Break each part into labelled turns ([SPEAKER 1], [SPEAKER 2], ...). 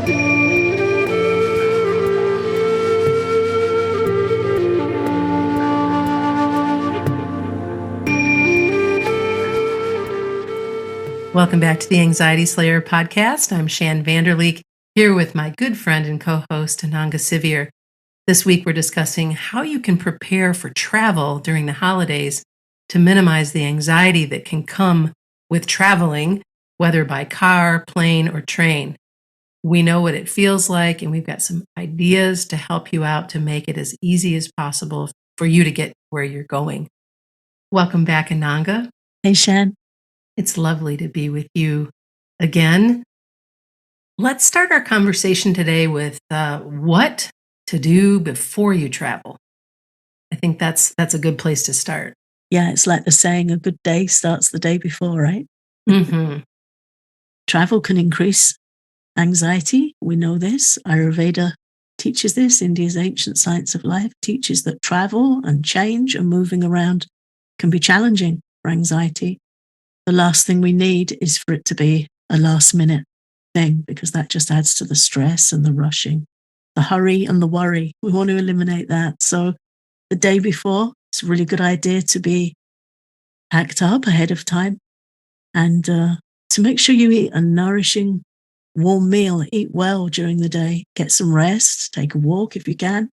[SPEAKER 1] Welcome back to the Anxiety Slayer podcast. I'm Shan Vanderleek, here with my good friend and co-host Ananga Sivir. This week we're discussing how you can prepare for travel during the holidays to minimize the anxiety that can come with traveling, whether by car, plane, or train. We know what it feels like, and we've got some ideas to help you out to make it as easy as possible for you to get where you're going. Welcome back, Ananga.
[SPEAKER 2] Hey, Shan.
[SPEAKER 1] It's lovely to be with you again. Let's start our conversation today with what to do before you travel. I think that's a good place to start.
[SPEAKER 2] Yeah, it's like the saying, a good day starts the day before, right?
[SPEAKER 1] Mm-hmm.
[SPEAKER 2] Travel can increase anxiety. We know this. Ayurveda teaches this. India's ancient science of life teaches that travel and change and moving around can be challenging for anxiety. The last thing we need is for it to be a last minute thing, because that just adds to the stress and the rushing, the hurry and the worry. We want to eliminate that. So the day before, it's a really good idea to be packed up ahead of time and to make sure you eat a nourishing, warm meal. Eat well during the day. Get some rest. Take a walk if you can.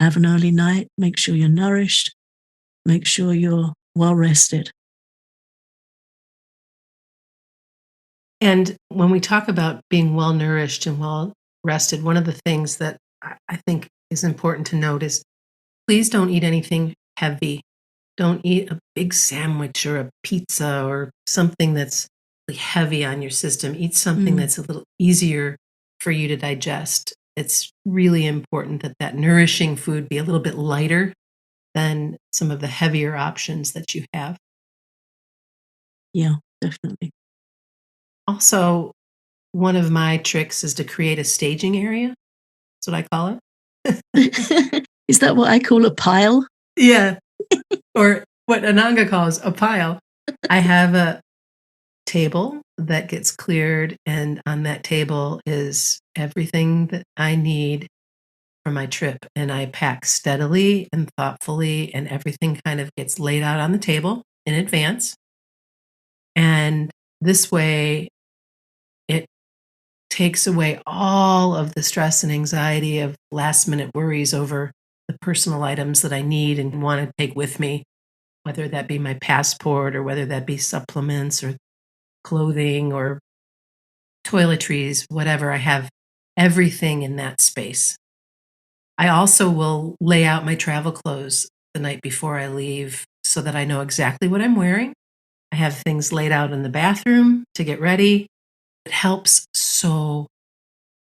[SPEAKER 2] Have an early night. Make sure you're nourished. Make sure you're well rested.
[SPEAKER 1] And when we talk about being well nourished and well rested, one of the things that I think is important to note is please don't eat anything heavy. Don't eat a big sandwich or a pizza or something that's really heavy on your system. Eat something that's a little easier for you to digest. It's really important that that nourishing food be a little bit lighter than some of the heavier options that you have.
[SPEAKER 2] Yeah, definitely.
[SPEAKER 1] Also, one of my tricks is to create a staging area. That's what I call
[SPEAKER 2] it. Is that what I call a pile?
[SPEAKER 1] Yeah. Or what Ananga calls a pile. I have a table that gets cleared, and on that table is everything that I need for my trip. And I pack steadily and thoughtfully, and everything kind of gets laid out on the table in advance. And this way, it takes away all of the stress and anxiety of last minute worries over the personal items that I need and want to take with me, whether that be my passport or whether that be supplements or clothing or toiletries, whatever. I have everything in that space. I also will lay out my travel clothes the night before I leave so that I know exactly what I'm wearing. I have things laid out in the bathroom to get ready. It helps so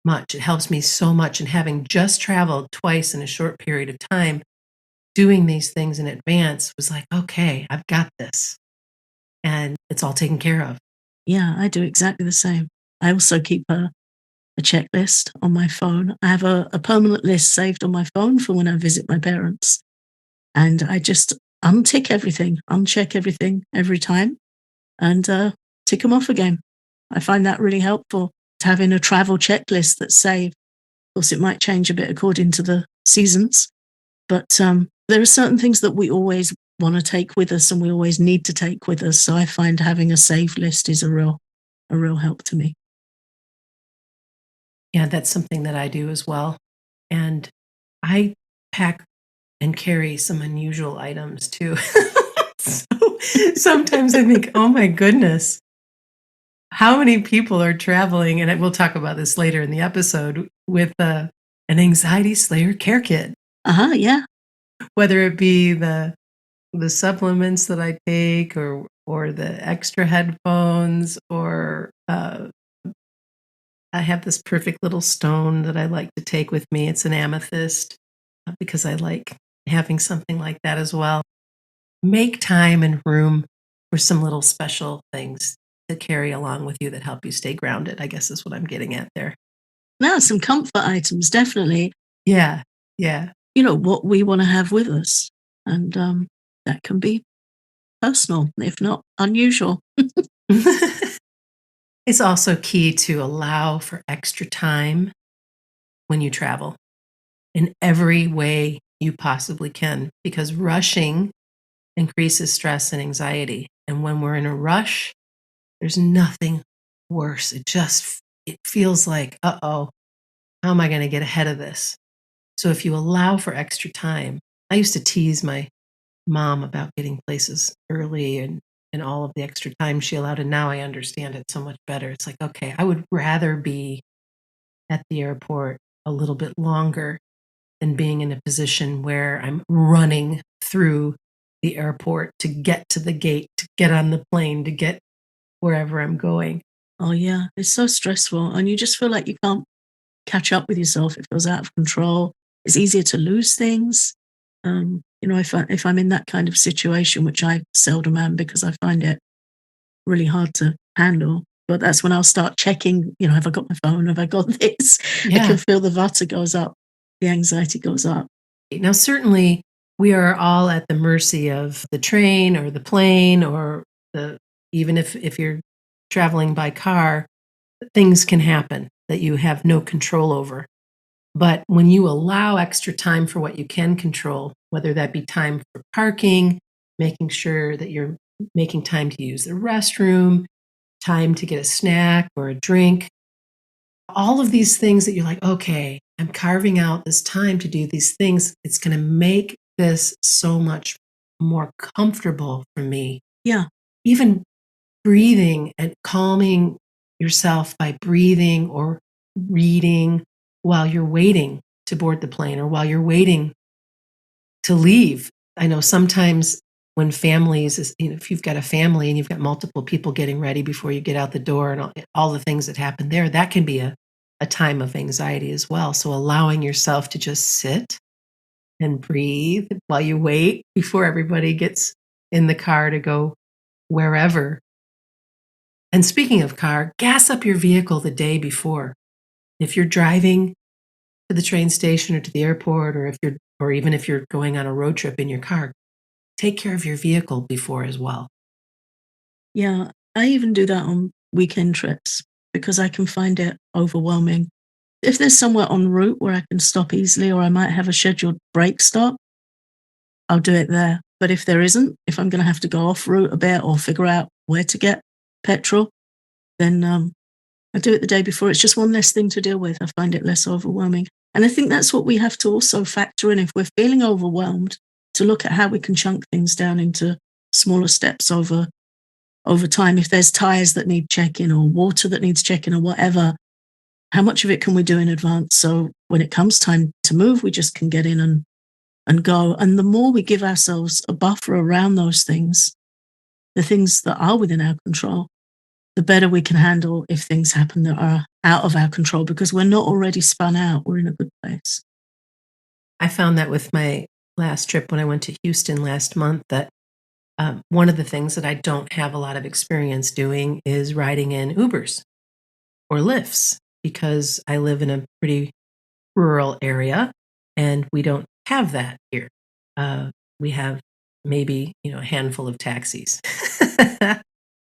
[SPEAKER 1] much. It helps me so much. And having just traveled twice in a short period of time, doing these things in advance was like, okay, I've got this. And it's all taken care of.
[SPEAKER 2] Yeah, I do exactly the same. I also keep a checklist on my phone. I have a permanent list saved on my phone for when I visit my parents. And I just uncheck everything every time and tick them off again. I find that really helpful, to having a travel checklist that's saved. Of course, it might change a bit according to the seasons, but there are certain things that we always want to take with us and we always need to take with us. So I find having a save list is a real help to me.
[SPEAKER 1] Yeah, that's something that I do as well. And I pack and carry some unusual items too. So sometimes I think, oh my goodness, how many people are traveling? And we'll talk about this later in the episode with an anxiety slayer care kit.
[SPEAKER 2] Yeah.
[SPEAKER 1] Whether it be the supplements that I take or the extra headphones or I have this perfect little stone that I like to take with me. It's an amethyst because I like having something like that as well. Make time and room for some little special things to carry along with you that help you stay grounded, I guess is what I'm getting at there.
[SPEAKER 2] No, some comfort items, definitely.
[SPEAKER 1] Yeah, yeah.
[SPEAKER 2] You know, what we want to have with us. And that can be personal, if not unusual.
[SPEAKER 1] It's also key to allow for extra time when you travel in every way you possibly can, because rushing increases stress and anxiety. And when we're in a rush, there's nothing worse. It feels like, uh-oh, how am I going to get ahead of this? So if you allow for extra time, I used to tease my mom about getting places early and all of the extra time she allowed. And now I understand it so much better. It's like, okay, I would rather be at the airport a little bit longer than being in a position where I'm running through the airport to get to the gate, to get on the plane, to get wherever I'm going.
[SPEAKER 2] Oh, yeah. It's so stressful. And you just feel like you can't catch up with yourself. It feels out of control. It's easier to lose things. If I'm in that kind of situation, which I seldom am because I find it really hard to handle, but that's when I'll start checking, have I got my phone? Have I got this? I
[SPEAKER 1] Yeah.
[SPEAKER 2] can feel the vata goes up, the anxiety goes up.
[SPEAKER 1] Now, certainly, we are all at the mercy of the train or the plane or even if you're traveling by car, things can happen that you have no control over. But when you allow extra time for what you can control, whether that be time for parking, making sure that you're making time to use the restroom, time to get a snack or a drink, all of these things that you're like, okay, I'm carving out this time to do these things. It's going to make this so much more comfortable for me.
[SPEAKER 2] Yeah.
[SPEAKER 1] Even breathing and calming yourself by breathing or reading while you're waiting to board the plane or while you're waiting to leave. I know sometimes when if you've got a family and you've got multiple people getting ready before you get out the door and all the things that happen there, that can be a time of anxiety as well. So allowing yourself to just sit and breathe while you wait before everybody gets in the car to go wherever. And speaking of car, gas up your vehicle the day before. If you're driving to the train station or to the airport, or even if you're going on a road trip in your car, take care of your vehicle before as well.
[SPEAKER 2] Yeah. I even do that on weekend trips because I can find it overwhelming. If there's somewhere en route where I can stop easily, or I might have a scheduled break stop, I'll do it there. But if there isn't, if I'm going to have to go off route a bit or figure out where to get petrol, then I do it the day before. It's just one less thing to deal with. I find it less overwhelming. And I think that's what we have to also factor in if we're feeling overwhelmed, to look at how we can chunk things down into smaller steps over time. If there's tires that need checking or water that needs checking or whatever, how much of it can we do in advance? So when it comes time to move, we just can get in and go. And the more we give ourselves a buffer around those things, the things that are within our control, the better we can handle if things happen that are out of our control, because we're not already spun out. We're in a good place.
[SPEAKER 1] I found that with my last trip when I went to Houston last month, that one of the things that I don't have a lot of experience doing is riding in Ubers or Lyfts, because I live in a pretty rural area and we don't have that here. We have maybe, a handful of taxis.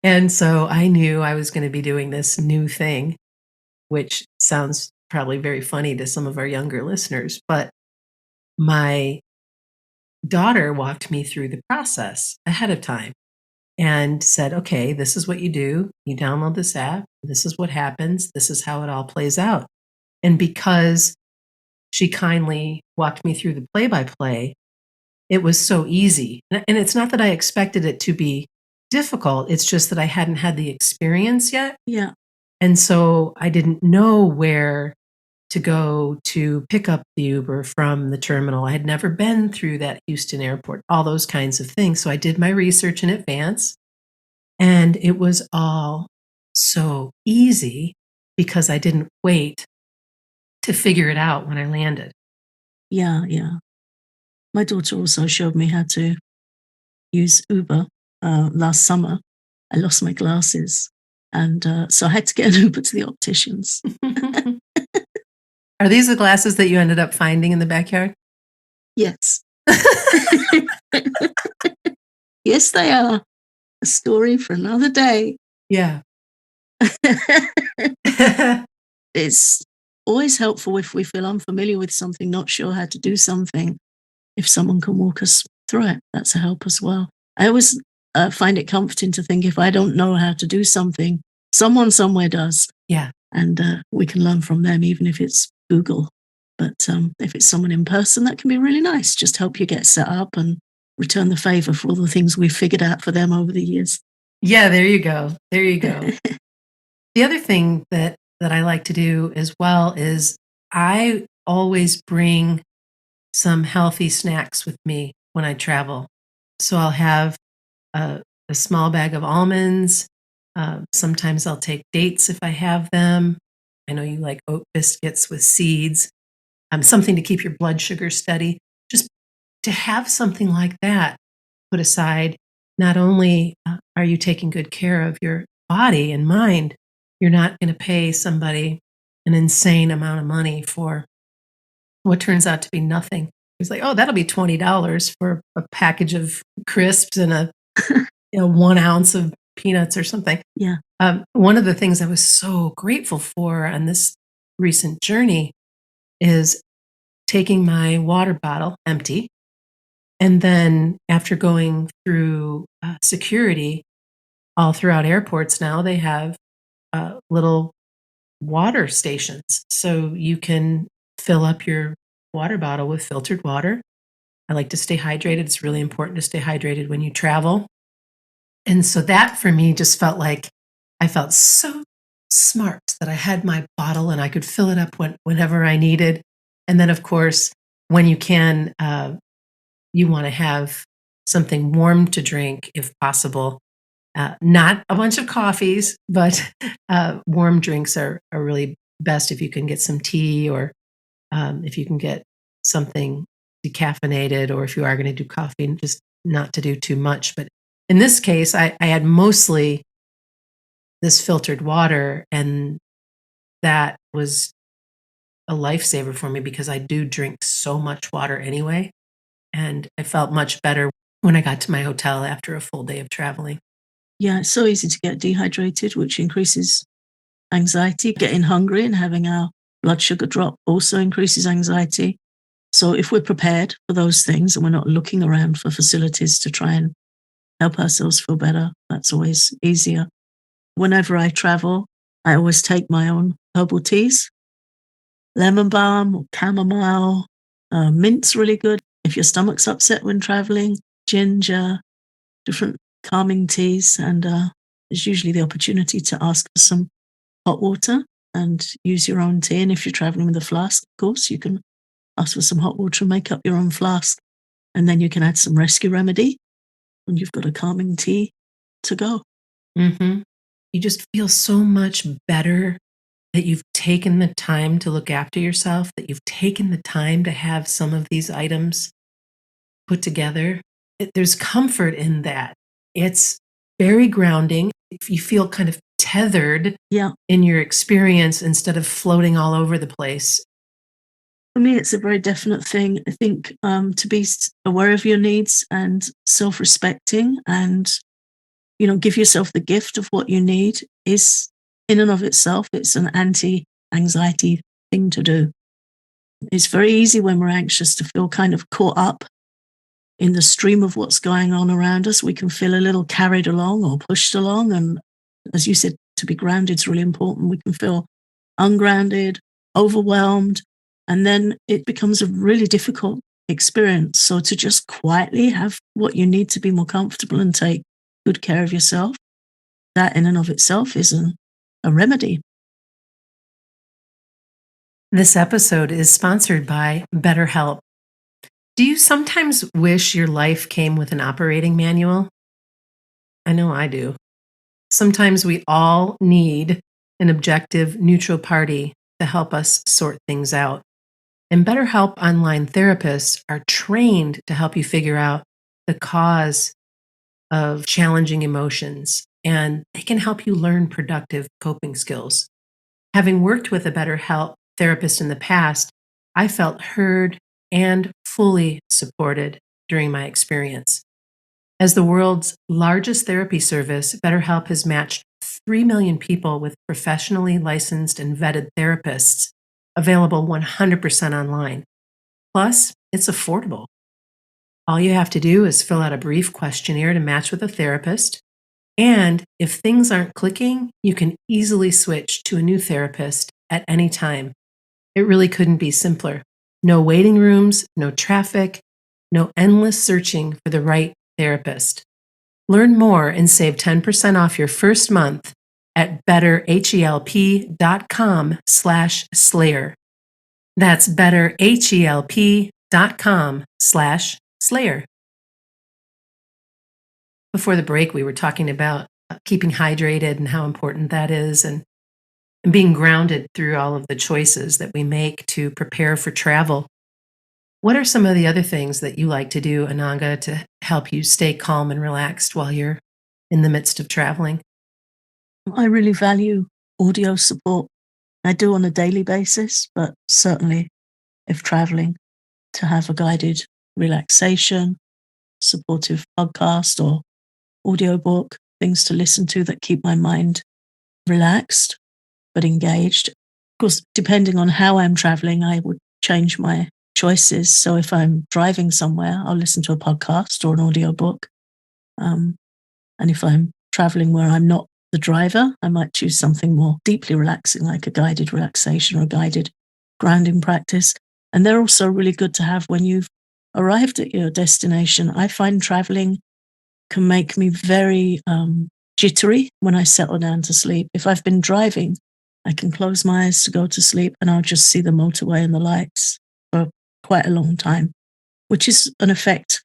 [SPEAKER 1] And so I knew I was going to be doing this new thing, which sounds probably very funny to some of our younger listeners, but my daughter walked me through the process ahead of time and said, okay, this is what you do. You download this app. This is what happens. This is how it all plays out. And because she kindly walked me through the play by play, it was so easy. And it's not that I expected it to be difficult. It's just that I hadn't had the experience yet.
[SPEAKER 2] Yeah.
[SPEAKER 1] And so I didn't know where to go to pick up the Uber from the terminal. I had never been through that Houston airport, all those kinds of things. So I did my research in advance, and it was all so easy because I didn't wait to figure it out when I landed.
[SPEAKER 2] Yeah. Yeah. My daughter also showed me how to use Uber last summer. I lost my glasses. And so I had to get an Uber to the opticians.
[SPEAKER 1] Are these the glasses that you ended up finding in the backyard?
[SPEAKER 2] Yes. Yes, they are. A story for another day.
[SPEAKER 1] Yeah.
[SPEAKER 2] It's always helpful if we feel unfamiliar with something, not sure how to do something. If someone can walk us through it, that's a help as well. I always find it comforting to think if I don't know how to do something, someone somewhere does.
[SPEAKER 1] Yeah.
[SPEAKER 2] And we can learn from them, even if it's Google. But if it's someone in person, that can be really nice. Just help you get set up and return the favor for all the things we've figured out for them over the years.
[SPEAKER 1] Yeah, there you go. There you go. The other thing that I like to do as well is I always bring some healthy snacks with me when I travel. So I'll have a small bag of almonds. Sometimes I'll take dates if I have them. I know you like oat biscuits with seeds, something to keep your blood sugar steady. Just to have something like that put aside, not only are you taking good care of your body and mind, you're not going to pay somebody an insane amount of money for what turns out to be nothing. It's like, oh, that'll be $20 for a package of crisps and a 1 ounce of peanuts or something.
[SPEAKER 2] Yeah.
[SPEAKER 1] One of the things I was so grateful for on this recent journey is taking my water bottle empty. And then after going through security all throughout airports now, they have little water stations. So you can fill up your water bottle with filtered water. I like to stay hydrated. It's really important to stay hydrated when you travel. And so that for me just felt like I felt so smart that I had my bottle and I could fill it up whenever I needed. And then, of course, when you can, you want to have something warm to drink if possible. Not a bunch of coffees, but warm drinks are really best if you can get some tea or if you can get something decaffeinated, or if you are going to do coffee, just not to do too much. But in this case, I had mostly this filtered water, and that was a lifesaver for me because I do drink so much water anyway. And I felt much better when I got to my hotel after a full day of traveling.
[SPEAKER 2] Yeah, it's so easy to get dehydrated, which increases anxiety. Getting hungry and having our blood sugar drop also increases anxiety. So if we're prepared for those things and we're not looking around for facilities to try and help ourselves feel better, that's always easier. Whenever I travel, I always take my own herbal teas, lemon balm or chamomile. Mint's really good if your stomach's upset when traveling, ginger, different calming teas. And there's usually the opportunity to ask for some hot water and use your own tea. And if you're traveling with a flask, of course, you can ask for some hot water and make up your own flask. And then you can add some rescue remedy when you've got a calming tea to go.
[SPEAKER 1] Mm-hmm. You just feel so much better that you've taken the time to look after yourself, that you've taken the time to have some of these items put together. There's comfort in that. It's very grounding. If you feel kind of tethered in your experience instead of floating all over the place.
[SPEAKER 2] For me, it's a very definite thing. I think to be aware of your needs and self-respecting and, give yourself the gift of what you need is, in and of itself, it's an anti-anxiety thing to do. It's very easy when we're anxious to feel kind of caught up in the stream of what's going on around us. We can feel a little carried along or pushed along. And as you said, to be grounded is really important. We can feel ungrounded, overwhelmed, and then it becomes a really difficult experience. So to just quietly have what you need to be more comfortable and take good care of yourself, that in and of itself is a remedy.
[SPEAKER 1] This episode is sponsored by BetterHelp. Do you sometimes wish your life came with an operating manual? I know I do. Sometimes we all need an objective, neutral party to help us sort things out. And BetterHelp online therapists are trained to help you figure out the cause of challenging emotions, and they can help you learn productive coping skills. Having worked with a BetterHelp therapist in the past, I felt heard and fully supported during my experience. As the world's largest therapy service, BetterHelp has matched 3 million people with professionally licensed and vetted therapists available 100% online. Plus, it's affordable. All you have to do is fill out a brief questionnaire to match with a therapist. And if things aren't clicking, you can easily switch to a new therapist at any time. It really couldn't be simpler. No waiting rooms, no traffic, no endless searching for the right therapist. Learn more and save 10% off your first month at betterhelp.com/slayer. That's betterhelp.com/slayer. Before the break, we were talking about keeping hydrated and how important that is, and being grounded through all of the choices that we make to prepare for travel. What are some of the other things that you like to do, Ananga, to help you stay calm and relaxed while you're in the midst of traveling?
[SPEAKER 2] I really value audio support. I do on a daily basis, but certainly if traveling, to have a guided relaxation, supportive podcast or audiobook, things to listen to that keep my mind relaxed but engaged. Of course, depending on how I'm traveling, I would change my choices. So if I'm driving somewhere, I'll listen to a podcast or an audiobook. And if I'm traveling where I'm not the driver, I might choose something more deeply relaxing, like a guided relaxation or a guided grounding practice. And they're also really good to have when you've arrived at your destination. I find traveling can make me very jittery when I settle down to sleep. If I've been driving, I can close my eyes to go to sleep and I'll just see the motorway and the lights for quite a long time, which is an effect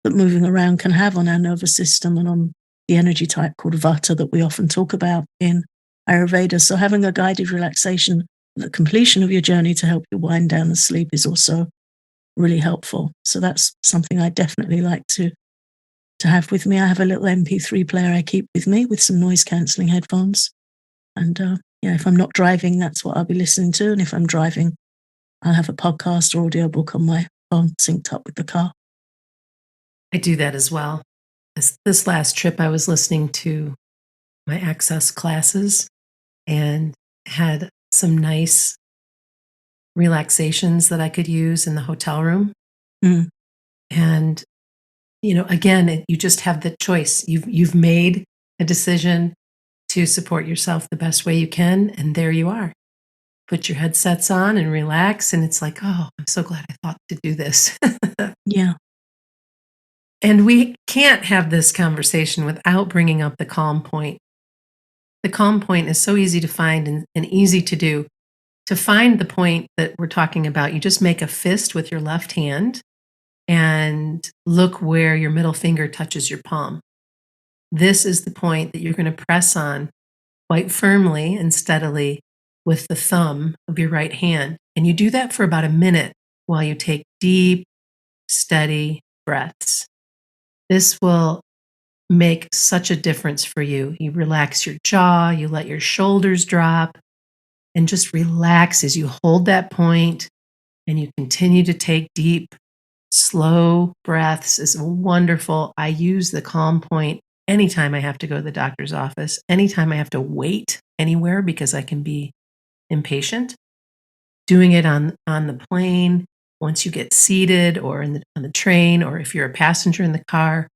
[SPEAKER 2] that moving around can have on our nervous system and on the energy type called Vata that we often talk about in Ayurveda. So having a guided relaxation at the completion of your journey to help you wind down and sleep is also really helpful. So that's something I definitely like to have with me. I have a little MP3 player I keep with me with some noise cancelling headphones. And if I'm not driving, that's what I'll be listening to. And if I'm driving, I'll have a podcast or audiobook on my phone synced up with the car.
[SPEAKER 1] I do that as well. This last trip, I was listening to my Access classes and had some nice relaxations that I could use in the hotel room.
[SPEAKER 2] Mm.
[SPEAKER 1] And, again, you just have the choice. You've made a decision to support yourself the best way you can, and there you are. Put your headsets on and relax, and it's like, oh, I'm so glad I thought to do this.
[SPEAKER 2] Yeah.
[SPEAKER 1] And we can't have this conversation without bringing up the calm point. The calm point is so easy to find and easy to do. To find the point that we're talking about, you just make a fist with your left hand and look where your middle finger touches your palm. This is the point that you're going to press on quite firmly and steadily with the thumb of your right hand. And you do that for about a minute while you take deep, steady breaths. This will make such a difference for you. You relax your jaw, you let your shoulders drop, and just relax as you hold that point and you continue to take deep, slow breaths. Is wonderful. I use the calm point anytime I have to go to the doctor's office, anytime I have to wait anywhere because I can be impatient. Doing it on the plane, once you get seated or on the train, or if you're a passenger in the car,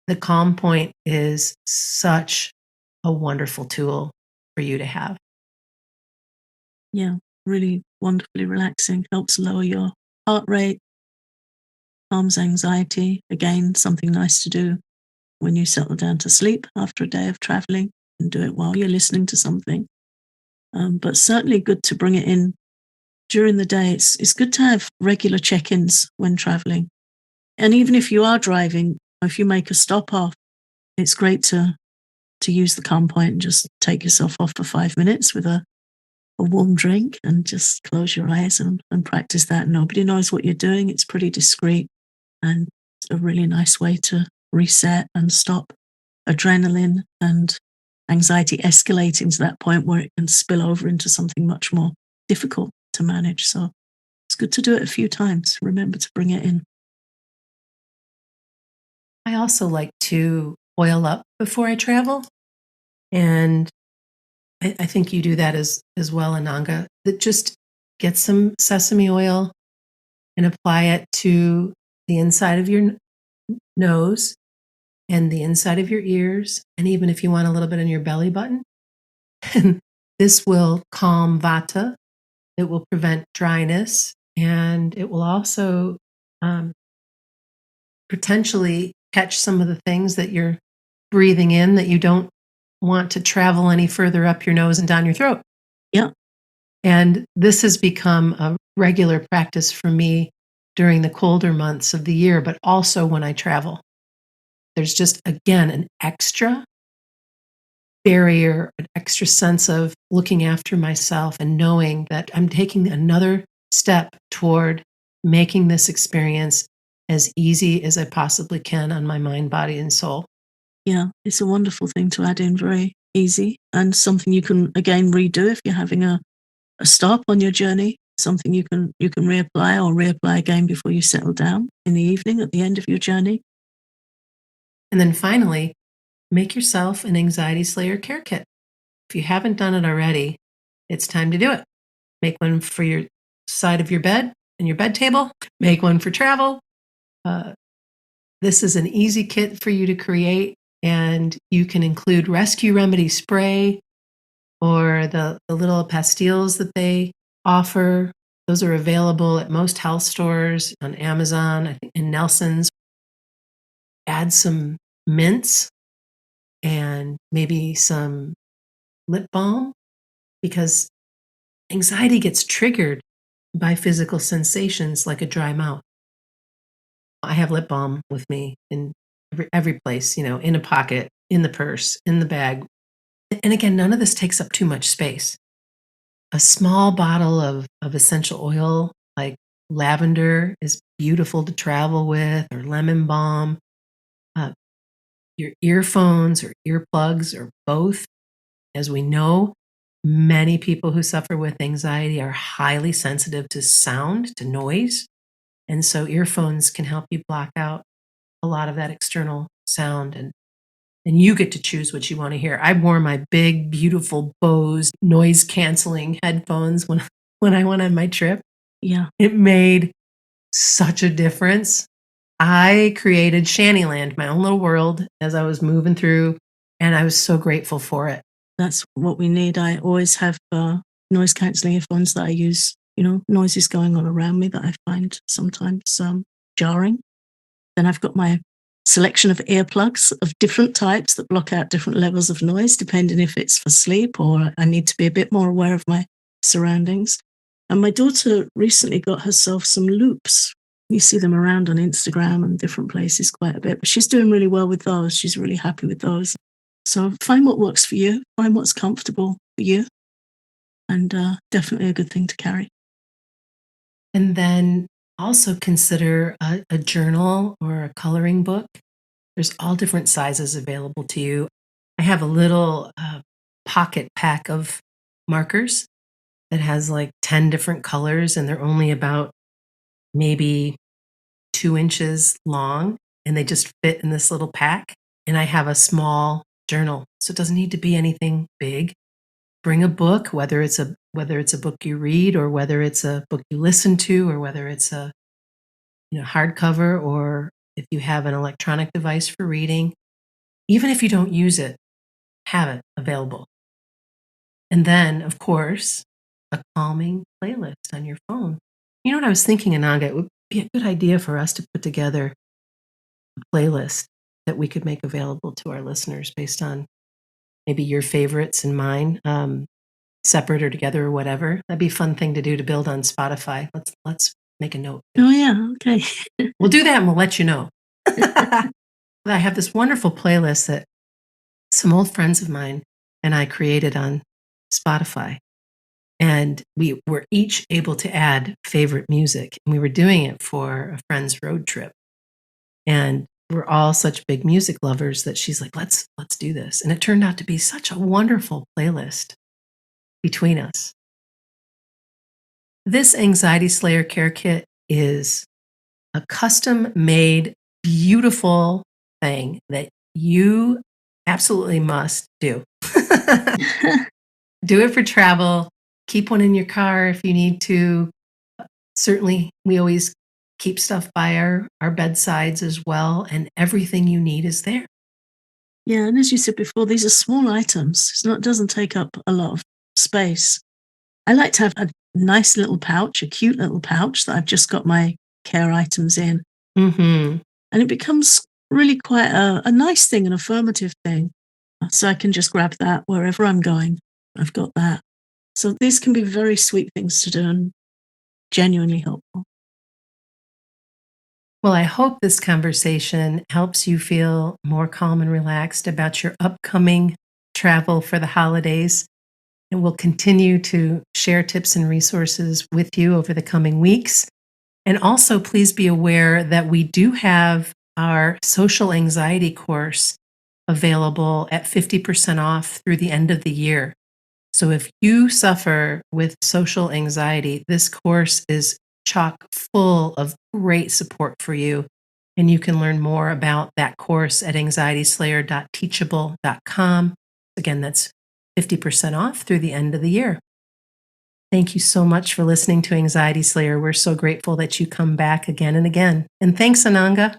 [SPEAKER 1] the calm point is such a wonderful tool for you to have.
[SPEAKER 2] Yeah. Really wonderfully relaxing. Helps lower your heart rate, calms anxiety. Again, something nice to do when you settle down to sleep after a day of traveling, and do it while you're listening to something. But certainly good to bring it in during the day. It's good to have regular check-ins when traveling. And even if you are driving, if you make a stop off, it's great to use the calm point and just take yourself off for 5 minutes with a warm drink and just close your eyes and practice that. Nobody knows what you're doing. It's pretty discreet and it's a really nice way to reset and stop adrenaline and anxiety escalating to that point where it can spill over into something much more difficult to manage. So it's good to do it a few times. Remember to bring it in.
[SPEAKER 1] I also like to oil up before I travel. And I think you do that as well, Ananga. That just get some sesame oil and apply it to the inside of your nose and the inside of your ears, and even if you want a little bit in your belly button. And this will calm vata. It will prevent dryness, and it will also um, potentially catch some of the things that you're breathing in that you don't want to travel any further up your nose and down your throat.
[SPEAKER 2] Yeah.
[SPEAKER 1] And this has become a regular practice for me during the colder months of the year, but also when I travel. There's just, again, an extra barrier, an extra sense of looking after myself and knowing that I'm taking another step toward making this experience as easy as I possibly can on my mind, body, and soul.
[SPEAKER 2] Yeah, it's a wonderful thing to add in, very easy, and something you can again redo if you're having a stop on your journey, something you can reapply or reapply again before you settle down in the evening at the end of your journey.
[SPEAKER 1] And then finally, make yourself an Anxiety Slayer care kit. If you haven't done it already, it's time to do it. Make one for your side of your bed and your bed table. Make one for travel. Uh, this is an easy kit for you to create, and you can include Rescue Remedy spray or the little pastilles that they offer. Those are available at most health stores, on Amazon, I think in Nelson's. Add some mints and maybe some lip balm, because anxiety gets triggered by physical sensations like a dry mouth. I have lip balm with me in every place, in a pocket, in the purse, in the bag. And again, none of this takes up too much space. A small bottle of essential oil like lavender is beautiful to travel with, or lemon balm. Uh, your earphones or earplugs or both. As we know, many people who suffer with anxiety are highly sensitive to sound, to noise. And so earphones can help you block out a lot of that external sound, and you get to choose what you want to hear. I wore my big, beautiful Bose noise canceling headphones when I went on my trip.
[SPEAKER 2] Yeah,
[SPEAKER 1] It made such a difference. I created Shantyland, my own little world, as I was moving through, and I was so grateful for it.
[SPEAKER 2] that's what we need. I always have noise cancelling earphones that I use. Noises going on around me that I find sometimes jarring. Then I've got my selection of earplugs of different types that block out different levels of noise, depending if it's for sleep or I need to be a bit more aware of my surroundings. And my daughter recently got herself some loops. You see them around on Instagram and different places quite a bit, but she's doing really well with those. She's really happy with those. So find what works for you, find what's comfortable for you, and definitely a good thing to carry.
[SPEAKER 1] And then also consider a journal or a coloring book. There's all different sizes available to you. I have a little pocket pack of markers that has like 10 different colors, and they're only about maybe 2 inches long, and they just fit in this little pack. And I have a small journal, so it doesn't need to be anything big. Bring a book, whether it's a book you read, or whether it's a book you listen to, or whether it's a hardcover, or if you have an electronic device for reading. Even if you don't use it, have it available. And then, of course, a calming playlist on your phone. You know what I was thinking, Ananga? It would be a good idea for us to put together a playlist that we could make available to our listeners based on maybe your favorites and mine, separate or together or whatever. That'd be a fun thing to do to build on Spotify. Let's make a note.
[SPEAKER 2] Oh, yeah. Okay.
[SPEAKER 1] We'll do that and we'll let you know. I have this wonderful playlist that some old friends of mine and I created on Spotify. And we were each able to add favorite music. And we were doing it for a friend's road trip. And we're all such big music lovers that she's like, let's do this. And it turned out to be such a wonderful playlist between us. This Anxiety Slayer Care Kit is a custom made, beautiful thing that you absolutely must do. Do it for travel. keep one in your car if you need to. Certainly, we always keep stuff by our bedsides as well, and everything you need is there.
[SPEAKER 2] Yeah, and as you said before, these are small items. It doesn't take up a lot of space. I like to have a nice little pouch, a cute little pouch that I've just got my care items in.
[SPEAKER 1] Mm-hmm.
[SPEAKER 2] And it becomes really quite a nice thing, an affirmative thing. So I can just grab that wherever I'm going. I've got that. So these can be very sweet things to do and genuinely helpful.
[SPEAKER 1] Well, I hope this conversation helps you feel more calm and relaxed about your upcoming travel for the holidays. And we'll continue to share tips and resources with you over the coming weeks. And also, please be aware that we do have our social anxiety course available at 50% off through the end of the year. So, if you suffer with social anxiety, this course is chock full of great support for you. And you can learn more about that course at anxietyslayer.teachable.com. Again, that's 50% off through the end of the year. Thank you so much for listening to Anxiety Slayer. We're so grateful that you come back again and again. And thanks, Ananga.